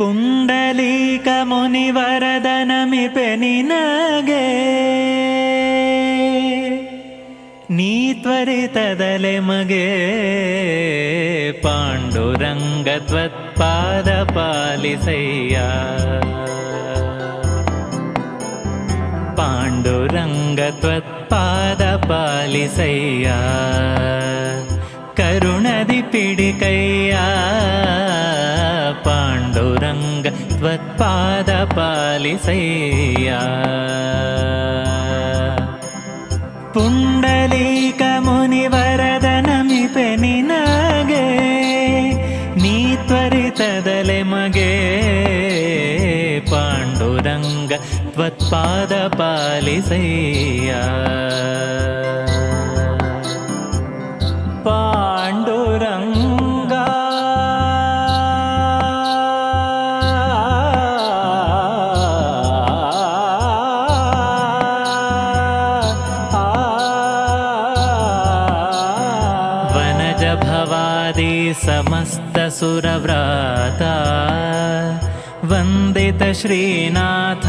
ಪುಂಡಲೀಕ ಮುನಿವರದನಮಿಪೆ ನಿನಗೆ ನೀ ತ್ವರಿತದಲೆ ಮಗೆ ಪಾಂಡುರಂಗ ತ್ವತ್ಪಾದ ಪಾಲಿಸಯ್ಯ ಪಾಂಡುರಂಗ ತ್ವತ್ಪಾದ ಪಾಲಿಸಯ್ಯ ಕರುಣದಿ ಪಿಡಿಕಯ್ಯ ಪಾಂಡುರಂಗ ತ್ವತ್ಪಾದ ಪಾಲಿಸಯ್ಯ ಪುಂಡಲೀಕ ಮುನಿವರದನಮಿಪೆ ನಿನಗೆ ನೀ ತ್ವರಿತದಲೆ ಮಗೆ ಪಾಂಡುರಂಗ ತ್ವತ್ಪಾದ ಪಾಲಿಸಯ್ಯ ಪಾಂಡುರಂಗ ವನಜ ಭವಾದಿ ಸಮಸ್ತ ಸುರವ್ರಾತ ವಂದಿತ ಶ್ರೀನಾಥ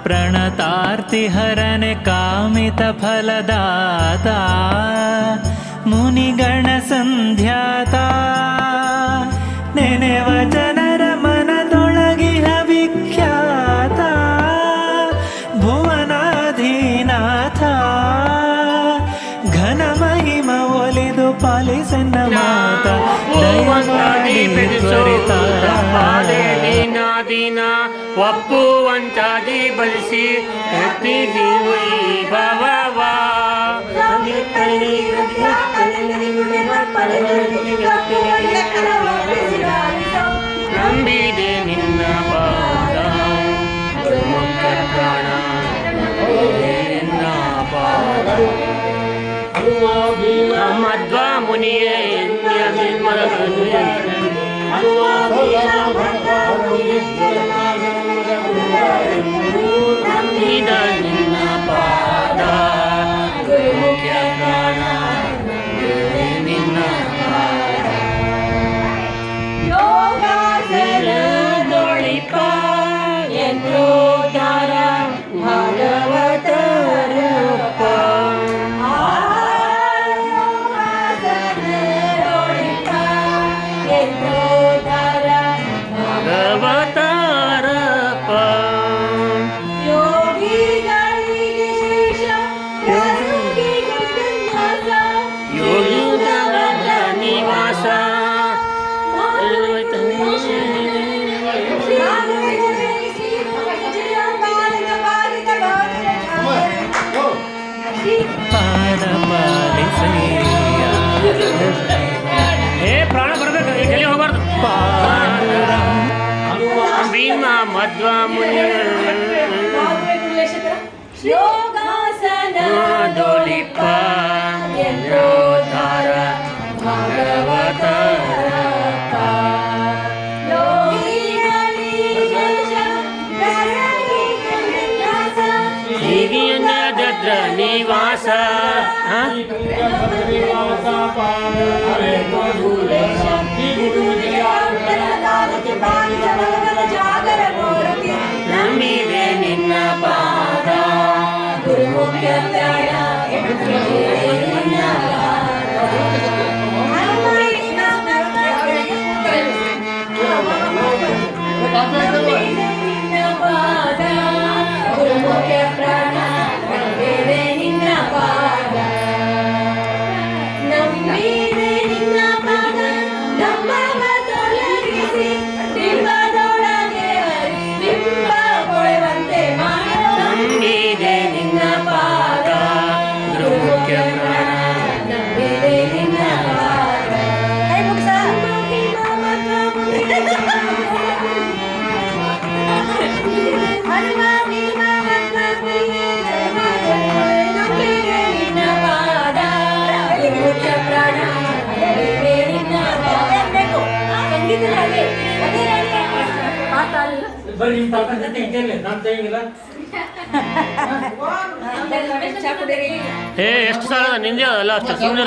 ಪ್ರಣತಾರ್ತಿಹರನೆ ಕಾಮಿತ ಫಲದಾತ ಮುನಿಗಣ ಸಂಧ್ಯಾತ ನೆನೆವ ಜನರ ಮನದೊಳಗಿಹ ವಿಖ್ಯಾತ ಭುವನಾಧೀನಾಥ ಘನ ಮಹಿಮ ಒಲಿದು ಪಾಲಿಸನ್ನ ಮಾತ ದಯಮಾಡಿ ತ್ವರಿತ ದೀನ ಒಪ್ಪು ವಂಚಾದಿ ಬಲಿಸಿ ಭವ ನಂಬಿದೆ ನಿನ್ನ ಪಾದ ಪ್ರಾಣ ನಿನ್ನ ಪಾದ ಮಧ್ವ ಮುನಿಯೇ ನಿನ್ನ ಪಾದ ಮುಖ್ಯ ಪ್ರಾಣ ನಿನ್ನ ಯೋಗಾಸನದೊಳಿಪ ಎಂದೋದಾರ ಭಾಗವತರಪ್ಪ ಭಾಗವತಾರಪ್ಪ ಯೋಗಿಗಳಿಗೆ ಶೇಷ ಯೋಗಿಗಳ ನಿವಾಸ ಪಾದ ಪಾಲಿಸಯ್ಯ ಹೇ ಪ್ರಾಣ ಬರ್ಬೇಕು ಜಲ್ಲಿ ಹೋಗ್ಬಾರ್ದು ಭೀಮ ಮಧ್ವ ಮುನಿ ಯೋಗಾಸನದೊಳಿಪ ಎಂದೋದಾರ ಭಾಗವತರಪ್ಪ ಹೀಗಿಯನ್ನದದ್ರ ನಿವಾಸ ನಂಬಿದೆ ನಿನ್ನ ಪಾದ ಗುರುಮುಖ್ಯ ಪ್ರಾಣ ನಿನ್ನ ಪಾದ ಗುರುಮುಖ್ಯ ಪ್ರಾಣ ನಿನ್ನ ಪಾದ ನಂಬಿದೆ ನಿನ್ನ ಪಾದ ನಂಬವ ತೊಲಗಿಸಿ ಬಿಂಬದೊಳಗೆ ಬಿಂಬ ಕೊಳೆವಂತೆ ನಂಬಿದೆ ನಿನ್ನ ಪಾದ ಗುರುಮುಖ್ಯ ಪ್ರಾಣ ನಂಬಿದೆ ನಿನ್ನ ಪಾದ ಬರ್ರಿ ನಿಮ್ಮ ತಾತ ಜೊತೆ ಇದ್ದೇನೆ ನಾನು ತೆಗಿಲ್ಲ ಎಷ್ಟು ಸಾಲ ನಿಂದೆ ಅಲ್ಲ ಅಷ್ಟು ಸುಮ್ಮನೆ